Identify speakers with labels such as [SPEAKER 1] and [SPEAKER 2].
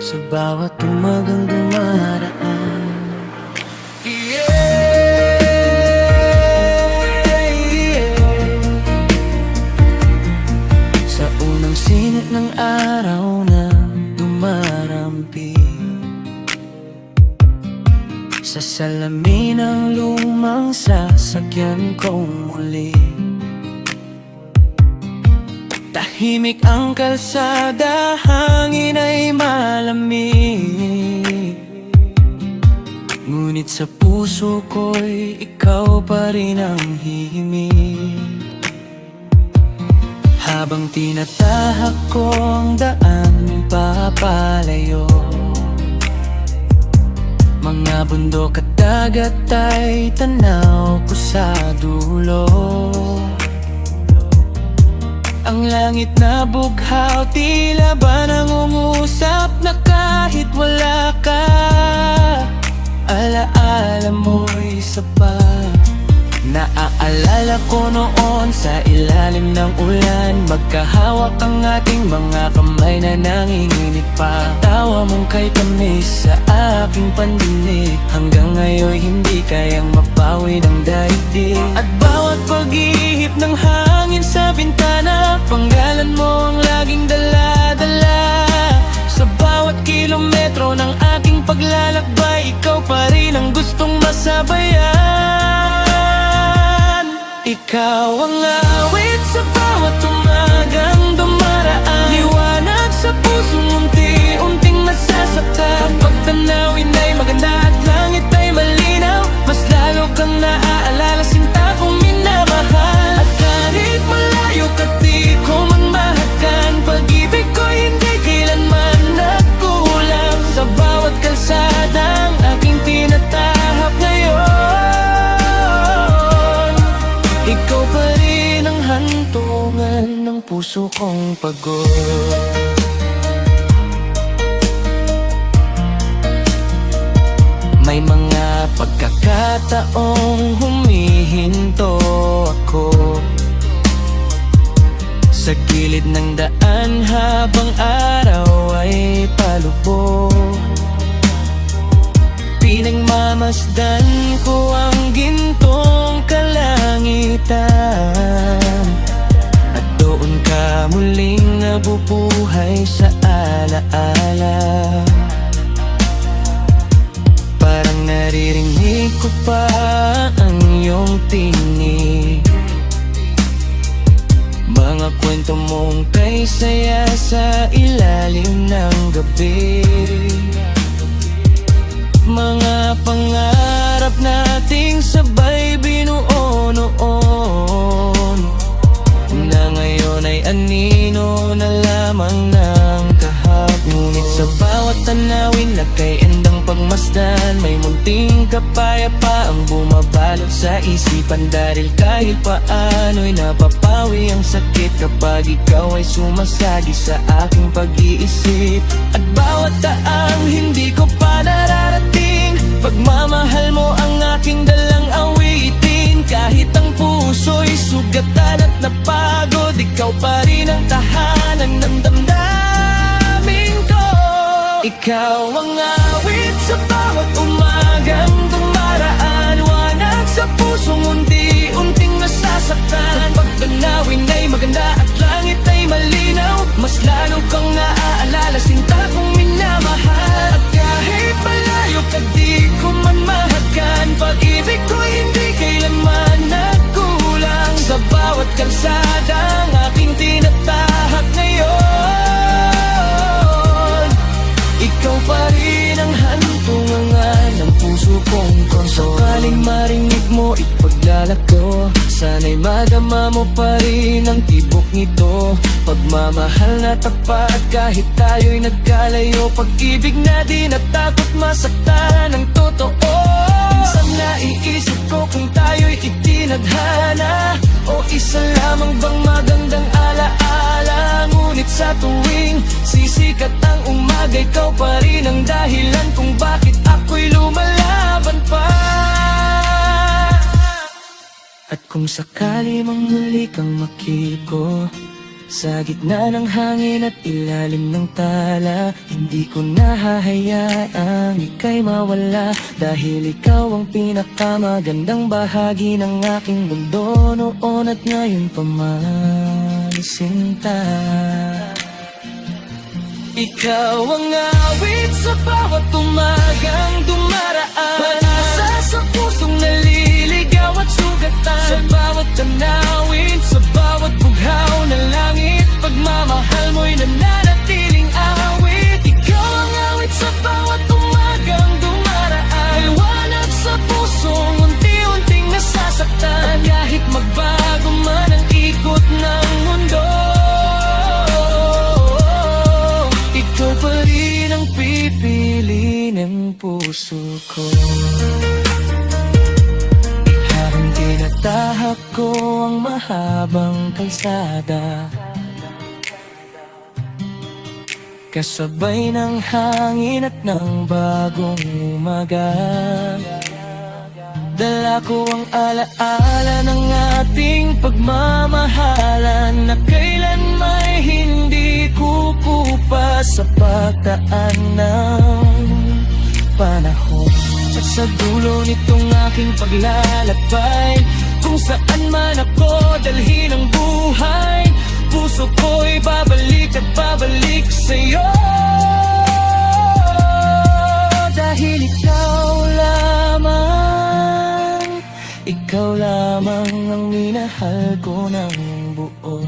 [SPEAKER 1] sa bawat umagang dumaraan. Sa unang sinit ng araw na dumarampi, sa salamin ng lumang sasakyan kong muli, tahimik ang kalsada, hangin ay malamig. Ngunit sa puso ko'y ikaw pa rin ang hihimik. Habang tinatahak ko ang daan papalayo, mga bundok at dagat ay tanaw ko sa dulo. Ang langit na bughaw, tila ba nangungusap na kahit wala ka, alaala mo'y sapat. Naaalala ko noon sa ilalim ng ulan, magkahawak ang ating mga kamay na nanginginig pa. Tawa mong kay tamis sa aking pandinig, hanggang ngayon hindi kayang mapawi ng daigdig. At bawat pag-ihip ng hangin sa bintana, panggalan mo ang laging dala-dala. Sa bawat kilometro ng aking paglalakbay, ikaw pa rin ang gustong masabayan. Ikaw ang awit sa bawat umagang dumaraan, liwanag sa pusong unti-unting nasasaktan. Kapag tanawin ay maganda at langit ay malinaw, mas lalo kang naaalala, sinta kong minamahal. At kahit malayo ka di ko man mahagkan, pag-ibig ko hindi kailanman nagkulang. Sa bawat kalsadang aking tinatahak ngayon, ikaw pa rin ang hantungan ng puso kong pagod. May mga pagkakataong humihinto ako sa gilid ng daan habang araw ay palubog. Pinagmamasdan ko ang gintong kalangitan, at doon ka muling nabubuhay sa alaala. Parang naririnig ko pa ang iyong tinig, mga kwento mong kay saya sa ilalim ng gabi. Mga pangarap nating sabay binuo noon, na ngayon ay anino na lamang ng kahap. Ngunit sa bawat tanawin na kay endang pagmasdan, may munting kapayapa ang bumabalot sa isipan. Dahil kahit paano'y napapawi ang sakit kapag ikaw ay sumasagi sa aking pag-iisip. At bawat taang hindi ko pa nararating, pagmamahal mo ang aking dalang awitin. Kahit ang puso'y sugatan at napagod, ikaw pa rin ang tahanan ng damdamin ko. Ikaw ang awit sa bawat umagang dumaraan, liwanag sa pusong unti-unting nasasaktan. Kapag tanawin ay maganda at langit ay malinaw, mas lalo kang naaalala, sinta kong minamahal. At kahit malayo ka di ko man mahagkan, pag-ibig ko hindi kailanman nagkulang. Sa bawat kalsadang aking tinatahak ngayon, ikaw pa rin ang hantungan ng puso kong konsol. Sakaling marinig mo ipaglalako, sana'y madama mo pa rin ang tibok nito. Pagmamahal na tapat kahit tayo'y nagkalayo, pag-ibig na di natakot masaktan ng totoo. Minsan naiisip ko kung tayo'y itinadhana, o isa lamang bang magandang alaala. Ngunit sa tuwing sisikat ang umaga, ikaw pa rin ang dahilan kung bakit ako'y lumalaban pa. At kung sakali mang muli kang makiko, Sa gitna ng hangin at ilalim ng tala, hindi ko nahahayaang ika'y mawala. Dahil ikaw ang pinakamagandang bahagi ng aking mundo noon at ngayon pa man, sinta. Ikaw ang awit sa bawat umagang dumaraan, pag-asa sa pusong naliligaw at sugatan. Sa bawat tanawin, sa bawat bughaw ng langit, pagmamahal mo'y nananatiling awit. Ikaw ang awit sa bawat umagang dumaraan, liwanag sa pusong unti-unting nasasaktan. Kahit magbago man ang ikot ng mundo, ikaw pa rin ang pipili ng puso ko. Habang tinatahak ko ang mahabang kalsada, kasabay ng hangin at ng bagong umaga, dala ko ang alaala ng ating pagmamahalan, na kailan may hindi kukupa sa pagdaan ng panahon. At sa dulo nitong aking paglalakbay, kung saan man ako dalhin ang buhay, puso ko'y babalik at babalik sa'yo. Dahil ikaw lamang ang minahal ko ng buo.